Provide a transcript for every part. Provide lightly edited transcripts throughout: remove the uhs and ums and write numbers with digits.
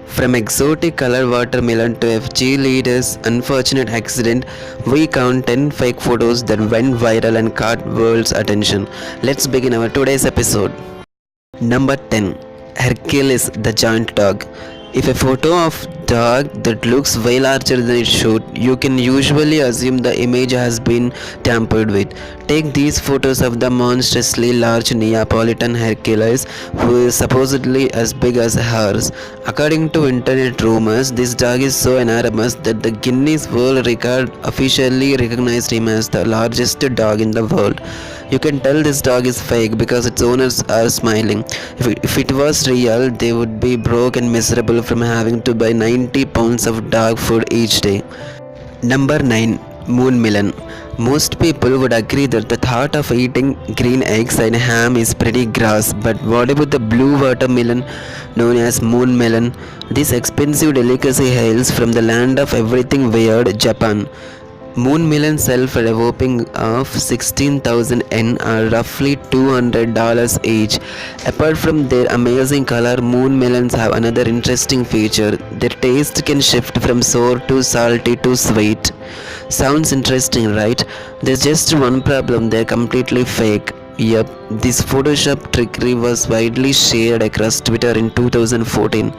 From exotic color watermelon to a cheerleader's unfortunate accident, we count 10 fake photos that went viral and caught world's attention. Let's begin our today's episode. Number 10. Hercules the giant dog. If a photo of dog that looks way larger than it should, you can usually assume the image has been tampered with. Take these photos of the monstrously large Neapolitan Hercules, who is supposedly as big as a horse. According to internet rumors, this dog is so enormous that the Guinness World Record officially recognized him as the largest dog in the world. You can tell this dog is fake because its owners are smiling. If it was real, they would be broke and miserable from having to buy 90 pounds of dog food each day. Number 9. Moon melon. Most people would agree that the thought of eating green eggs and ham is pretty gross, but what about the blue watermelon known as moon melon? This expensive delicacy hails from the land of everything weird, Japan. Moon melons sell for a whopping of 16,000 yen or roughly $200 each. Apart from their amazing color, moon melons have another interesting feature. Their taste can shift from sour to salty to sweet. Sounds interesting, right? There's just one problem, they're completely fake. Yep, this Photoshop trickery was widely shared across Twitter in 2014.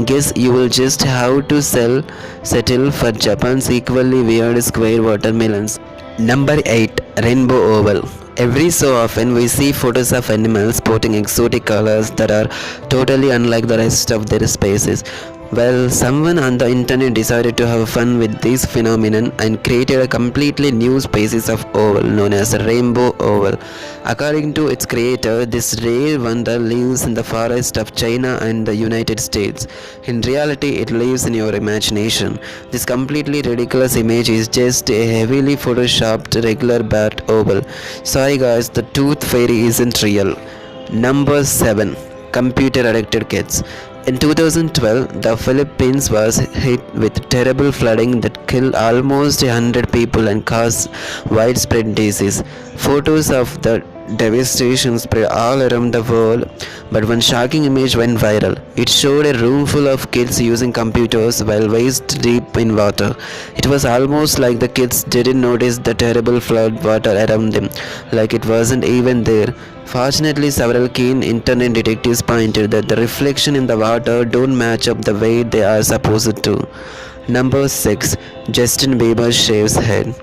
Guess you will just have to settle for Japan's equally weird square watermelons. Number 8. Rainbow oval. Every so often we see photos of animals sporting exotic colors that are totally unlike the rest of their species. Well, someone on the internet decided to have fun with this phenomenon and created a completely new species of oval known as a rainbow oval. According to its creator, this rare wonder lives in the forest of China and the United States. In reality, it lives in your imagination. This completely ridiculous image is just a heavily photoshopped regular bat oval. Sorry guys, the tooth fairy isn't real. Number 7. Computer addicted kids. In 2012, the Philippines was hit with terrible flooding that killed almost 100 people and caused widespread disease. Photos of the devastation spread all around the world, but one shocking image went viral. It showed a room full of kids using computers while waist deep in water. It was almost like the kids didn't notice the terrible flood water around them, like it wasn't even there. Fortunately, several keen internet detectives pointed that the reflection in the water don't match up the way they are supposed to. Number 6. Justin Bieber shaves head.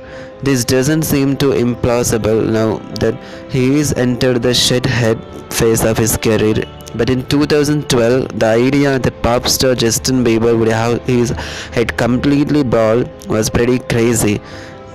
This doesn't seem too implausible now that he is entered the shed head phase of his career. But in 2012, the idea that pop star Justin Bieber would have his head completely bald was pretty crazy.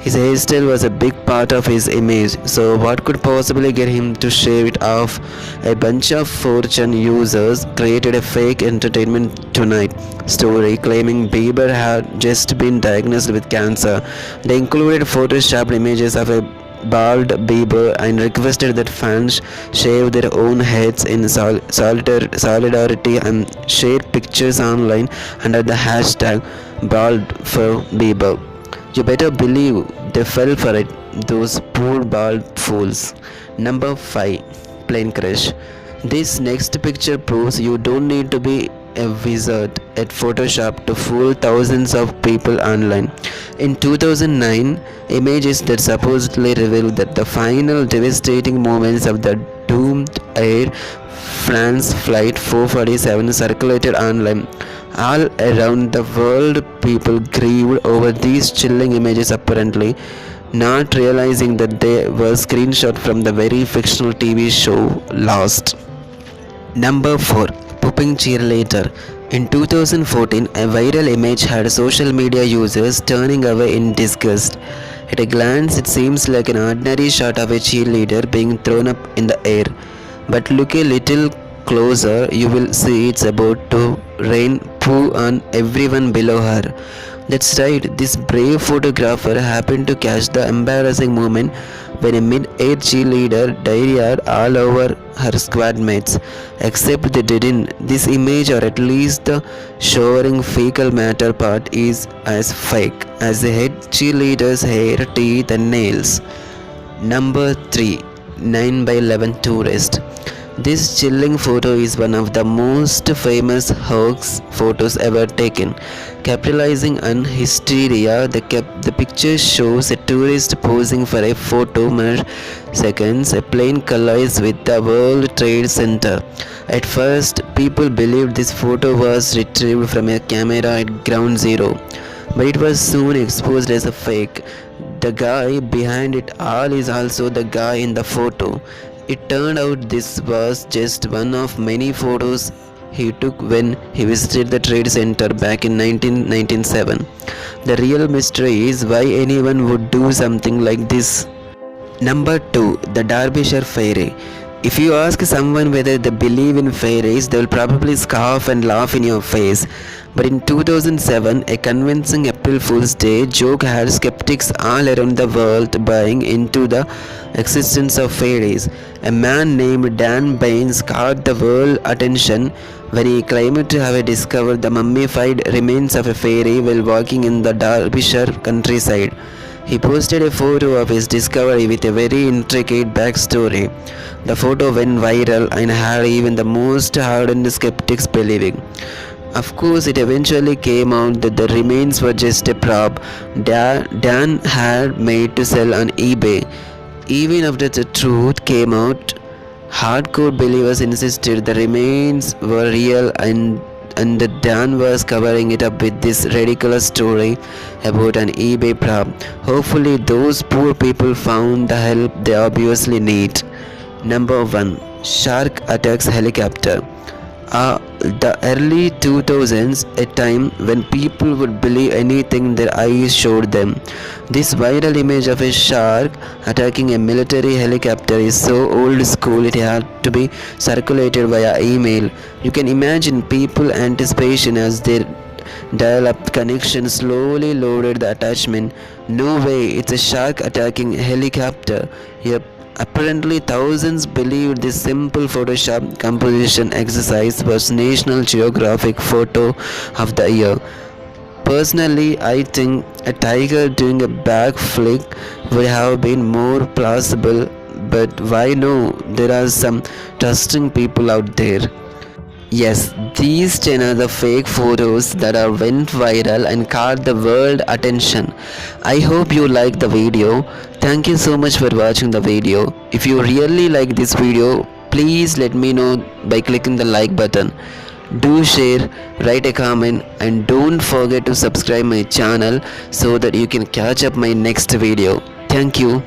His hairstyle was a big part of his image, so what could possibly get him to shave it off? A bunch of 4chan users created a fake Entertainment Tonight story claiming Bieber had just been diagnosed with cancer. They included photoshopped images of a bald Bieber and requested that fans shave their own heads in solidarity and shared pictures online under the hashtag #BaldForBieber. You better believe they fell for it, those poor bald fools. Number 5. Plane crash. This next picture proves you don't need to be a wizard at Photoshop to fool thousands of people online. In 2009, images that supposedly revealed that the final devastating moments of the doomed Air France Flight 447 circulated online. All around the world, people grieved over these chilling images, apparently not realizing that they were screenshots from the very fictional TV show Lost. Number 4. Pooping cheerleader. In 2014, a viral image had social media users turning away in disgust. At a glance, it seems like an ordinary shot of a cheerleader being thrown up in the air. But look a little closer, you will see it's about to rain poo on everyone below her. That's right, this brave photographer happened to catch the embarrassing moment when a mid-air cheerleader diarrheaed all over her squad mates. Except they didn't. This image, or at least the showering fecal matter part, is as fake as the head cheerleader's hair, teeth and nails. Number 3. 9 by 11 tourist. This chilling photo is one of the most famous hoax photos ever taken. Capitalizing on hysteria, the picture shows a tourist posing for a photo. Mere seconds, a plane collides with the World Trade Center. At first, people believed this photo was retrieved from a camera at ground zero, but it was soon exposed as a fake. The guy behind it all is also the guy in the photo. It turned out this was just one of many photos he took when he visited the Trade Center back in 1997. The real mystery is why anyone would do something like this. Number 2. The Derbyshire Ferry. If you ask someone whether they believe in fairies, they will probably scoff and laugh in your face. But in 2007, a convincing April Fool's Day joke had skeptics all around the world buying into the existence of fairies. A man named Dan Baines caught the world attention when he claimed to have discovered the mummified remains of a fairy while walking in the Derbyshire countryside. He posted a photo of his discovery with a very intricate backstory. The photo went viral and had even the most hardened skeptics believing. Of course, it eventually came out that the remains were just a prop Dan had made to sell on eBay. Even after the truth came out, hardcore believers insisted the remains were real and that Dan was covering it up with this ridiculous story about an eBay prop. Hopefully those poor people found the help they obviously need. Number 1. Shark attacks helicopter. The early 2000s, a time when people would believe anything their eyes showed them. This viral image of a shark attacking a military helicopter is so old school it had to be circulated via email. You can imagine people's anticipation as their dial-up connection slowly loaded the attachment. No way, it's a shark attacking a helicopter. Yep. Apparently, thousands believed this simple Photoshop composition exercise was National Geographic Photo of the Year. Personally, I think a tiger doing a backflip would have been more plausible, but why no? There are some trusting people out there. Yes, these 10 are the fake photos that are went viral and caught the world attention. I hope you liked the video. Thank you so much for watching the video. If you really like this video, please let me know by clicking the like button. Do share, write a comment, and don't forget to subscribe my channel so that you can catch up my next video. Thank you.